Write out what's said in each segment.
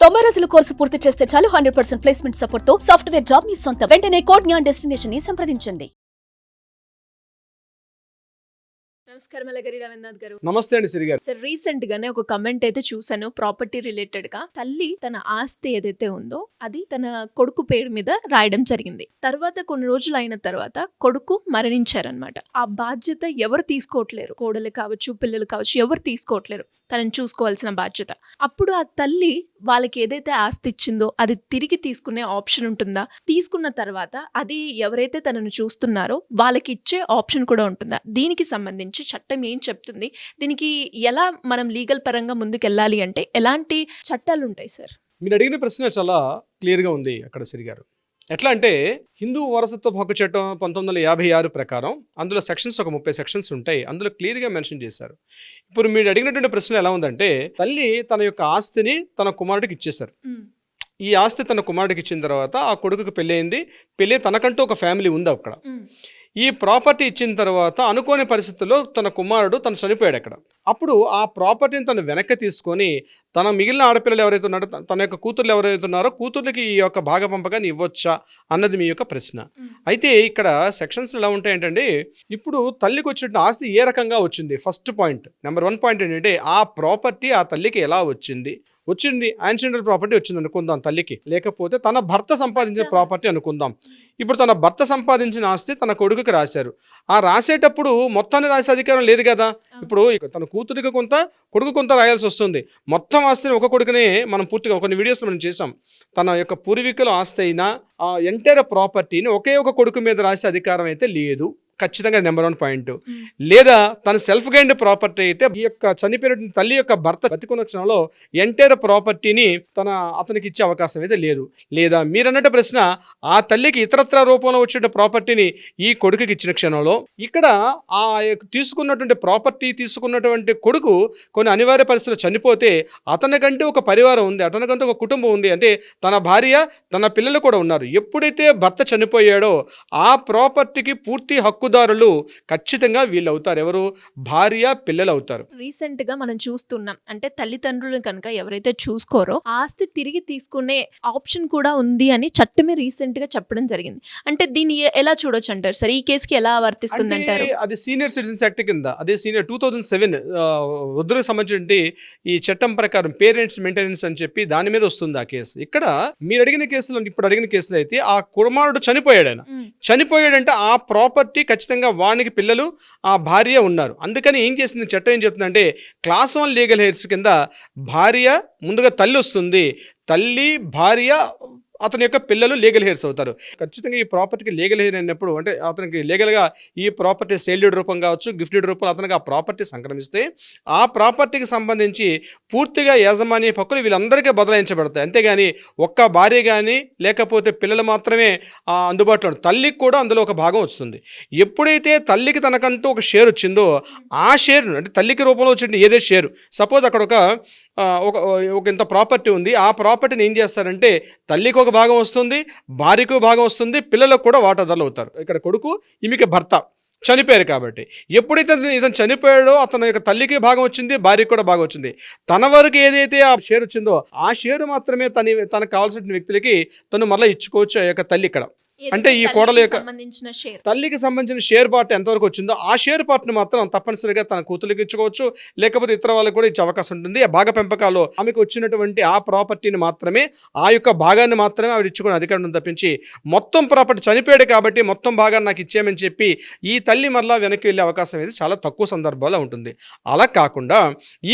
90 రోజుల కోర్సు పూర్తి చేస్తే చాలు 100% ప్లేస్మెంట్ సపోర్ట్ తో సాఫ్ట్వేర్ జాబ్ మీ సొంతం. వెంటనే కోడ్ జ్ఞాన్ డెస్టినేషన్ ని సంప్రదించండి. నమస్కారం అలగరి రవీంద్రనాథ్ గారు. నమస్తే అండి సిరి గారు. సార్, రీసెంట్ గానే ఒక కమెంట్ అయితే చూసాను ప్రాపర్టీ రిలేటెడ్ గా. తల్లి తన ఆస్తి ఏదైతే ఉందో అది తన కొడుకు పేరు మీద రాయడం జరిగింది. తర్వాత కొన్ని రోజులు అయిన తర్వాత కొడుకు మరణించారనమాట. ఆ బాధ్యత ఎవరు తీసుకోవట్లేరు, కోడలు కావచ్చు పిల్లలు కావచ్చు, ఎవరు తీసుకోవట్లేరు తనని చూసుకోవాల్సిన బాధ్యత. అప్పుడు ఆ తల్లి వాళ్ళకి ఏదైతే ఆస్తి ఇచ్చిందో అది తిరిగి తీసుకునే ఆప్షన్ ఉంటుందా? తీసుకున్న తర్వాత అది ఎవరైతే తనను చూస్తున్నారో వాళ్ళకి ఇచ్చే ఆప్షన్ కూడా ఉంటుందా? దీనికి సంబంధించి చట్టం ఏం చెప్తుంది? దీనికి ఎలా మనం లీగల్ పరంగా ముందుకెళ్ళాలి అంటే ఎలాంటి చట్టాలు ఉంటాయి సార్? మీరు అడిగిన ప్రశ్న చాలా క్లియర్గా ఉంది అక్కడ సిరి గారు. ఎట్లా అంటే హిందూ వారసత్వ హక్కు చట్టం 1956 ప్రకారం అందులో సెక్షన్స్ ఒక 30 సెక్షన్స్ ఉంటాయి. అందులో క్లియర్గా మెన్షన్ చేశారు. ఇప్పుడు మీరు అడిగినటువంటి ప్రశ్న ఎలా ఉందంటే, తల్లి తన యొక్క ఆస్తిని తన కుమారుడికి ఇచ్చేశారు. ఈ ఆస్తి తన కుమారుడికి ఇచ్చిన తర్వాత ఆ కొడుకుకి పెళ్ళి అయింది. పెళ్ళి తనకంటూ ఒక ఫ్యామిలీ ఉంది అక్కడ. ఈ ప్రాపర్టీ ఇచ్చిన తర్వాత అనుకోని పరిస్థితుల్లో తన కుమారుడు తను చనిపోయాడు అక్కడ. అప్పుడు ఆ ప్రాపర్టీని తను వెనక్కి తీసుకొని తన మిగిలిన ఆడపిల్లలు ఎవరైతే ఉన్నారో, తన యొక్క కూతుర్లు ఎవరైతే ఉన్నారో కూతుర్లకి ఈ యొక్క భాగ పంపకాన్ని ఇవ్వచ్చా అన్నది మీ యొక్క ప్రశ్న. అయితే ఇక్కడ సెక్షన్స్ ఎలా ఉంటాయంటే, ఇప్పుడు తల్లికి వచ్చిన ఆస్తి ఏ రకంగా వచ్చింది? ఫస్ట్ పాయింట్, నెంబర్ 1 పాయింట్ ఏంటంటే, ఆ ప్రాపర్టీ ఆ తల్లికి ఎలా వచ్చింది? యాన్షియంటల్ ప్రాపర్టీ వచ్చింది అనుకుందాం తల్లికి, లేకపోతే తన భర్త సంపాదించిన ప్రాపర్టీ అనుకుందాం. ఇప్పుడు తన భర్త సంపాదించిన ఆస్తి తన కొడుకుకి రాశారు. ఆ రాసేటప్పుడు మొత్తాన్ని రాసే అధికారం లేదు కదా. ఇప్పుడు తన కూతురికి కొంత, కొడుకు కొంత రాయాల్సి వస్తుంది. మొత్తం ఆస్తిని ఒక కొడుకునే మనం పూర్తిగా కొన్ని వీడియోస్ మనం చేసాం. తన యొక్క పూర్వీకుల ఆస్తి అయినా ఆ ఎంటైర్ ప్రాపర్టీని ఒకే ఒక కొడుకు మీద రాసే అధికారం అయితే లేదు. ఖచ్చితంగా నెంబర్ 1 పాయింట్. లేదా తన సెల్ఫ్ గైన్డ్ ప్రాపర్టీ అయితే ఈ యొక్క చనిపోయిన తల్లి యొక్క భర్త బతికున్న క్షణంలో ఎంటైర్ ప్రాపర్టీని అతనికి ఇచ్చే అవకాశం అయితే లేదు. లేదా మీరన్నట్టు ప్రశ్న, ఆ తల్లికి ఇతరత్ర రూపంలో వచ్చే ప్రాపర్టీని ఈ కొడుకుకి ఇచ్చిన క్షణంలో ఇక్కడ ఆ తీసుకున్నటువంటి ప్రాపర్టీ తీసుకున్నటువంటి కొడుకు కొన్ని అనివార్య పరిస్థితులు చనిపోతే అతనికంటే ఒక పరివారం ఉంది, అతనికంటే ఒక కుటుంబం ఉంది. అంటే తన భార్య, తన పిల్లలు కూడా ఉన్నారు. ఎప్పుడైతే భర్త చనిపోయాడో ఆ ప్రాపర్టీకి పూర్తి హక్కుదారులు ఖచ్చితంగా వీళ్ళు అవుతారు. ఎవరు? భార్య, పిల్లలు అవుతారు. రీసెంట్ గా మనం చూస్తున్నాం, అంటే తల్లిదండ్రులు కనుక ఎవరైతే చూసుకోరో ఆస్తి తిరిగి తీసుకునే ఆప్షన్ కూడా ఉంది అని చట్టమే రీసెంట్ గా చెప్పడం జరిగింది. అంటే దీన్ని ఎలా చూడొచ్చు అంటారు సార్? ఈ కేసుకి ఎలా వర్తిస్తుంది అంటారు? అది సీనియర్ సిటిజన్స్ యాక్ట్ కింద, అదే సీనియర్ 2007 వృద్ధులకు సంబంధించిన ఈ చట్టం ప్రకారం పేరెంట్స్ మెయింటెనెన్స్ అని చెప్పి దాని మీద వస్తుంది ఆ కేసు. ఇక్కడ మీరు అడిగిన కేసులో, ఇప్పుడు అడిగిన కేసులో అయితే ఆ కుమారుడు చనిపోయాడు. ఆయన చనిపోయాడంటే ఆ ప్రాపర్టీ ఖచ్చితంగా వానికి పిల్లలు, ఆ భార్య ఉన్నారు. అందుకని ఏం చేసింది చట్టం, ఏం చెప్తుందంటే క్లాస్ 1 లీగల్ హెయిర్స్ కింద భార్య ముందుగా తల్లి వస్తుంది. తల్లి, భార్య, అతని యొక్క పిల్లలు లీగల్ హెయిర్స్ అవుతారు. ఖచ్చితంగా ఈ ప్రాపర్టీకి లీగల్ హెయిర్ అయినప్పుడు, అంటే అతనికి లీగల్గా ఈ ప్రాపర్టీ సేల్డ్ రూపం కావచ్చు, గిఫ్టెడ్ రూపంలో అతనికి ఆ ప్రాపర్టీ సంక్రమిస్తే ఆ ప్రాపర్టీకి సంబంధించి పూర్తిగా యాజమాన్య హక్కులు వీళ్ళందరికీ బదలాయించబడతాయి. అంతేగాని ఒక్క భార్య కానీ లేకపోతే పిల్లలు మాత్రమే అందుబాటులో, తల్లికి కూడా అందులో ఒక భాగం వస్తుంది. ఎప్పుడైతే తల్లికి తనకంటూ ఒక షేర్ వచ్చిందో ఆ షేర్ను, అంటే తల్లికి రూపంలో వచ్చిన ఏదే షేరు, సపోజ్ అక్కడ ఒక ఇంత ప్రాపర్టీ ఉంది, ఆ ప్రాపర్టీని ఏం చేస్తారంటే తల్లికి ఒక భాగం వస్తుంది, భార్యకు భాగం వస్తుంది, పిల్లలకు కూడా వాటాదారులు అవుతారు. ఇక్కడ కొడుకు, ఈమెకి భర్త చనిపోయారు కాబట్టి ఎప్పుడైతే ఇతను చనిపోయాడో అతని యొక్క తల్లికి భాగం వచ్చింది, భార్యకు కూడా భాగం వచ్చింది. తన వరకు ఏదైతే ఆ షేర్ వచ్చిందో ఆ షేర్ మాత్రమే తనకు కావాల్సిన వ్యక్తులకి తను మరలా ఇచ్చుకోవచ్చు ఆ యొక్క తల్లి. ఇక్కడ అంటే ఈ కోడల యొక్క తల్లికి సంబంధించిన షేర్ పార్ట్ ఎంతవరకు వచ్చిందో ఆ షేర్ పార్ట్ని మాత్రం తప్పనిసరిగా తన కూతురికి ఇచ్చుకోవచ్చు, లేకపోతే ఇతర వాళ్ళకి కూడా ఇచ్చే అవకాశం ఉంటుంది. ఆ భాగ పెంపకాల్లో ఆమెకు వచ్చినటువంటి ఆ ప్రాపర్టీని మాత్రమే, ఆ యొక్క భాగాన్ని మాత్రమే ఆవిడ ఇచ్చుకునే అధికారం తప్పించి మొత్తం ప్రాపర్టీ చనిపోయాడు కాబట్టి మొత్తం భాగాన్ని నాకు ఇచ్చేయమని చెప్పి ఈ తల్లి మరలా వెనక్కి వెళ్ళే అవకాశం అయితే చాలా తక్కువ సందర్భాల్లో ఉంటుంది. అలా కాకుండా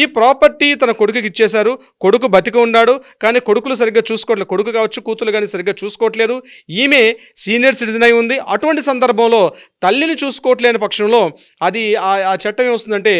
ఈ ప్రాపర్టీ తన కొడుకుకి ఇచ్చేశారు, కొడుకు బతికి ఉన్నాడు కానీ కొడుకులు సరిగ్గా చూసుకోవట్లేదు, కొడుకు కావచ్చు కూతురు కానీ సరిగ్గా చూసుకోవట్లేదు, ఈమె సీనియర్ సిటిజన్ అయి ఉంది. అటువంటి సందర్భంలో తల్లిని చూసుకోవట్లేని పక్షంలో అది ఆ చట్టం ఏమొస్తుందంటే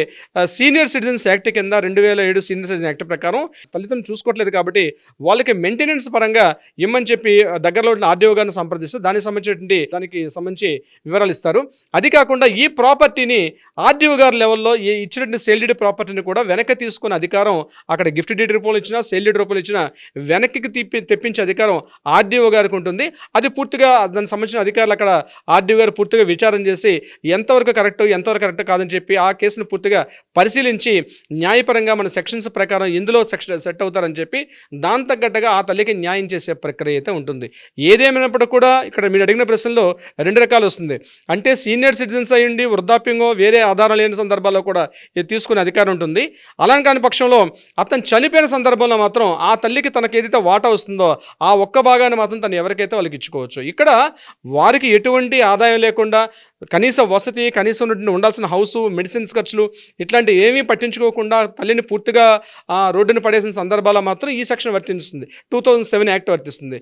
సీనియర్ సిటిజన్స్ యాక్ట్ కింద 2007 సీనియర్ సిటిజన్ యాక్ట్ ప్రకారం తల్లిదండ్రులు చూసుకోవట్లేదు కాబట్టి వాళ్ళకి మెయింటెనెన్స్ పరంగా ఇమ్మని చెప్పి దగ్గరలో ఉన్న ఆర్డీఓ గారిని సంప్రదిస్తే దానికి సంబంధించి వివరాలు ఇస్తారు. అది కాకుండా ఈ ప్రాపర్టీని ఆర్డీఓ గారి లెవెల్లో ఇచ్చినటువంటి సేల్ డీడ్ ప్రాపర్టీని కూడా వెనక్కి తీసుకునే అధికారం, అక్కడ గిఫ్ట్ డీడ్ రూపంలో ఇచ్చినా సేల్ డీడ్ రూపంలో ఇచ్చినా వెనక్కి తెప్పించే అధికారం ఆర్డీఓ గారికి ఉంటుంది. అది పూర్తిగా దానికి సంబంధించిన అధికారులు అక్కడ ఆర్డీ గారు పూర్తిగా విచారణ చేసి ఎంతవరకు కరెక్ట్ కాదని చెప్పి ఆ కేసును పూర్తిగా పరిశీలించి న్యాయపరంగా మన సెక్షన్స్ ప్రకారం ఇందులో సెట్ అవుతారని చెప్పి దాని తగ్గట్టుగా ఆ తల్లికి న్యాయం చేసే ప్రక్రియ అయితే ఉంటుంది. ఏదేమైనప్పటికీ కూడా ఇక్కడ మీరు అడిగిన ప్రశ్నలో 2 రకాలు వస్తుంది. అంటే సీనియర్ సిటిజన్స్ అయ్యండి వృద్ధాప్యంలో వేరే ఆధారం లేని సందర్భాల్లో కూడా ఇది తీసుకునే అధికారం ఉంటుంది. అలా కాని పక్షంలో అతను చనిపోయిన సందర్భంలో మాత్రం ఆ తల్లికి తనకి ఏదైతే వాటా వస్తుందో ఆ ఒక్క భాగాన్ని మాత్రం తను ఎవరికైతే వాళ్ళకి ఇచ్చుకోవచ్చు. ఇక్కడ వారికి ఎటువంటి ఆదాయం లేకుండా కనీస వసతి, కనీసం ఉండాల్సిన హౌసు, మెడిసిన్స్ ఖర్చులు ఇట్లాంటి ఏమీ పట్టించుకోకుండా తల్లిని పూర్తిగా రోడ్డుని పడేసిన సందర్భాల్లో మాత్రం ఈ సెక్షన్ వర్తిస్తుంది. 2007 యాక్ట్ వర్తిస్తుంది.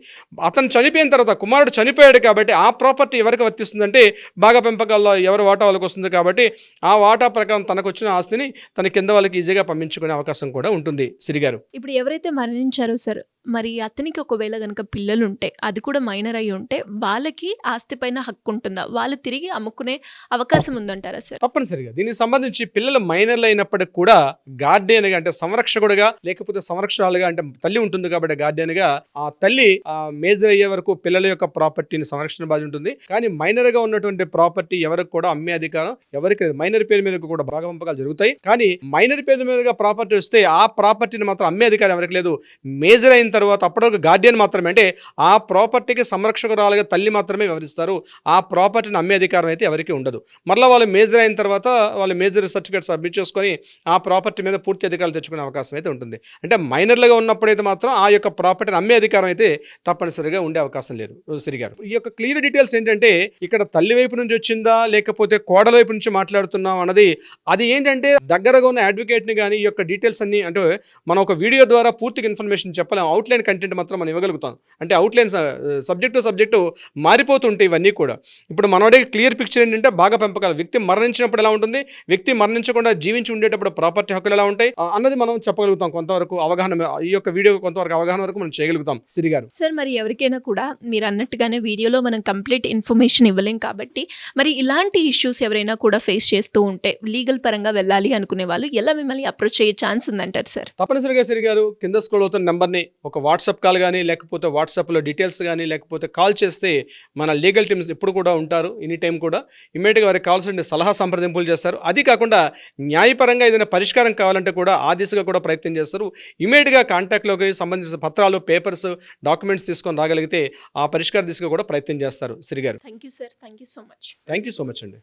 అతను చనిపోయిన తర్వాత కుమారుడు చనిపోయాడు కాబట్టి ఆ ప్రాపర్టీ ఎవరికి వర్తిస్తుందంటే బాగా పెంపకాల్లో ఎవరి వాటా వాళ్ళకి వస్తుంది కాబట్టి ఆ వాటా ప్రకారం తనకు వచ్చిన ఆస్తిని తన కింద వాళ్ళకి ఈజీగా పంపించుకునే అవకాశం కూడా ఉంటుంది. సిరిగారు, ఇప్పుడు ఎవరైతే మరణించారో సార్, మరి అతనికి ఒకవేళ కనుక పిల్లలు ఉంటే, అది కూడా మైనర్ అయి ఉంటే, వాళ్ళకి ఆస్తి పైన హక్కు ఉంటుందా? వాళ్ళు తిరిగి అమ్ముకునే అవకాశం ఉందంటారా సార్? తప్పనిసరిగా దీనికి సంబంధించి పిల్లలు మైనర్లు అయినప్పటికీ కూడా గార్డియన్గా అంటే సంరక్షకుడుగా లేకపోతే సంరక్షణాలుగా అంటే తల్లి ఉంటుంది కాబట్టి గార్డియన్గా ఆ తల్లి మేజర్ అయ్యే వరకు పిల్లల యొక్క ప్రాపర్టీని సంరక్షణ బాధ్యత ఉంటుంది. కానీ మైనర్గా ఉన్నటువంటి ప్రాపర్టీ ఎవరికి కూడా అమ్మే అధికారం ఎవరికి లేదు. మైనర్ పేరు మీద కూడా భాగ పంపకాలు జరుగుతాయి. కానీ మైనర్ పేరు మీదుగా ప్రాపర్టీ వస్తే ఆ ప్రాపర్టీని మాత్రం అమ్మే అధికారం ఎవరికి లేదు. మేజర్ అయిన తర్వాత అప్పటివరకు గార్డియన్ మాత్రమే, అంటే ఆ ప్రాపర్టీకి సంరక్షకురాలుగా తల్లి మాత్రమే వ్యవహరిస్తారు. ఆ ప్రాపర్టీని అమ్మే అధికారం అయితే ఎవరికి ఉండదు. మరలా వాళ్ళు మేజర్ అయిన తర్వాత వాళ్ళు మేజర్ సర్టిఫికేట్ సబ్మిట్ చేసుకొని ఆ ప్రాపర్టీ మీద పూర్తి అధికారులు తెచ్చుకునే అవకాశం అయితే ఉంటుంది. అంటే మైనర్లుగా ఉన్నప్పుడైతే మాత్రం ఆ యొక్క ప్రాపర్టీని అమ్మే అధికారం అయితే తప్పనిసరిగా ఉండే అవకాశం లేదు. సిరిగారు, ఈ యొక్క క్లియర్ డీటెయిల్స్ ఏంటంటే ఇక్కడ తల్లి వైపు నుంచి వచ్చిందా లేకపోతే కోడల వైపు నుంచి మాట్లాడుతున్నాం అన్నది అది ఏంటంటే దగ్గరగా ఉన్న అడ్వకేట్ని కానీ ఈ యొక్క డీటెయిల్స్ అన్ని అంటే మనం ఒక వీడియో ద్వారా పూర్తిగా ఇన్ఫర్మేషన్ చెప్పలేం. అవుట్లైన్ కంటెంట్ మాత్రం మనం ఇవ్వగలుగుతాం. అంటే అవుట్లైన్ సబ్జెక్టు మారిపోతుంటాయి ఇవన్నీ కూడా. ఇప్పుడు మనోడే క్లియర్ పిక్చర్ ఏంటంటే బాగా పెంపకాలు, వ్యక్తి మరణించినప్పుడు ఎలా ఉంటుంది, వ్యక్తి మరణించకుండా జీవించి ఉండేటప్పుడు ప్రాపర్టీ హక్కులు ఎలా ఉంటాయి అన్నది మనం చెప్పగలుగుతాం. కొంతవరకు అవగాహన ఈ యొక్క వీడియో కొంతవరకు అవగాహన వరకు మనం చేయగలుగుతాం. సిరిగారు సార్, మరి ఎవరికైనా కూడా మీరు అన్నట్టుగానే వీడియోలో మనం కంప్లీట్ ఇన్ఫర్మేషన్ ఇవ్వలేం కాబట్టి మరి ఇలాంటి ఇష్యూస్ ఎవరైనా కూడా ఫేస్ చేస్తూ ఉంటే లీగల్ పరంగా వెళ్ళాలి అనుకునే వాళ్ళు ఎలా మిమ్మల్ని అప్రోచ్ అయ్యే ఛాన్స్ ఉందంటారు సార్? తప్పనిసరిగా సిరిగారు, కింద స్క్రోల్ అవుతున్న నెంబర్ని ఒక వాట్సాప్ కాల్ కానీ లేకపోతే వాట్సాప్లో డీటెయిల్స్ కానీ లేకపోతే కాల్ చేస్తే మన లీగల్ టీమ్స్ ఎప్పుడు కూడా ఉంటారు. ఎనీ టైం కూడా ఇమీడియట్గా వారికి కావాల్సిన సలహా సంప్రదింపులు చేస్తారు. అది కాకుండా న్యాయపరంగా ఏదైనా పరిష్కారం కావాలంటే కూడా ఆ దిశగా కూడా ప్రయత్నం చేస్తారు. ఇమీడియట్గా కాంటాక్ట్లోకి సంబంధించిన పత్రాలు, పేపర్స్, డాక్యుమెంట్స్ తీసుకొని రాగలిగితే ఆ పరిష్కార దిశగా కూడా ప్రయత్నం చేస్తారు. సిరిగారు, thank you sir, thank you so much. Thank you so much అండి.